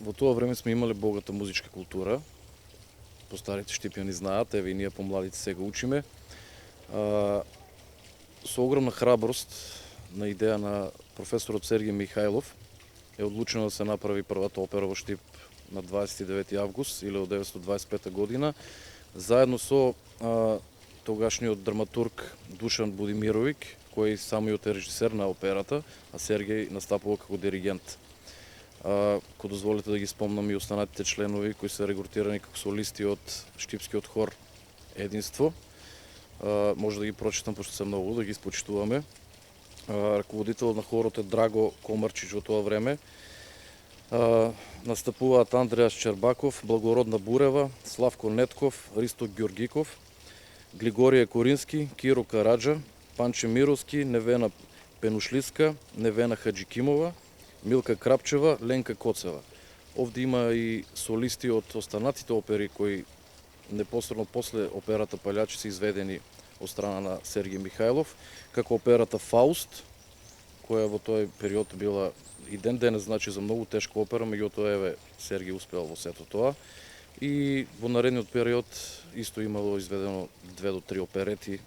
Во тоа време сме имале богата музичка култура. Постарите штипјани знаат, еве и ние помладите сега учиме. Со огромна храброст на идеја на професорот Сергеј Михајлов е одлучено да се направи првата опера во Штип на 29 август 1925 година, заедно со тогашниот драматург Душан Будимировиќ, кој самиот е режисер на операта, а Сергеј настапува како диригент. Ко дозволите да ги спомнам и останатите членови кои се регрутирани како солисти од Штипскиот хор Единство. Може да ги прочитам, пошто се многу, да ги спочитуваме. Раководителот на хорот е Драго Комарчич во тоа време. Настапуваат Андреас Чербаков, Благородна Бурева, Славко Нетков, Ристо Ѓоргиков, Глигорije Корински, Киро Караджа, Панче Мировски, Невена Пенушлиска, Невена Хаджикимова, Милка Крапчева, Ленка Коцева. Овде има и солисти од останатите опери кои непосредно после операта Палјачи се изведени од страна на Сергеј Михајлов, како операта Фауст, која во тој период била и ден денес значи за многу тешка опера, меѓутоа еве Сергеј успеал во сето тоа. И во наредниот период исто имало изведено 2 до 3 оперети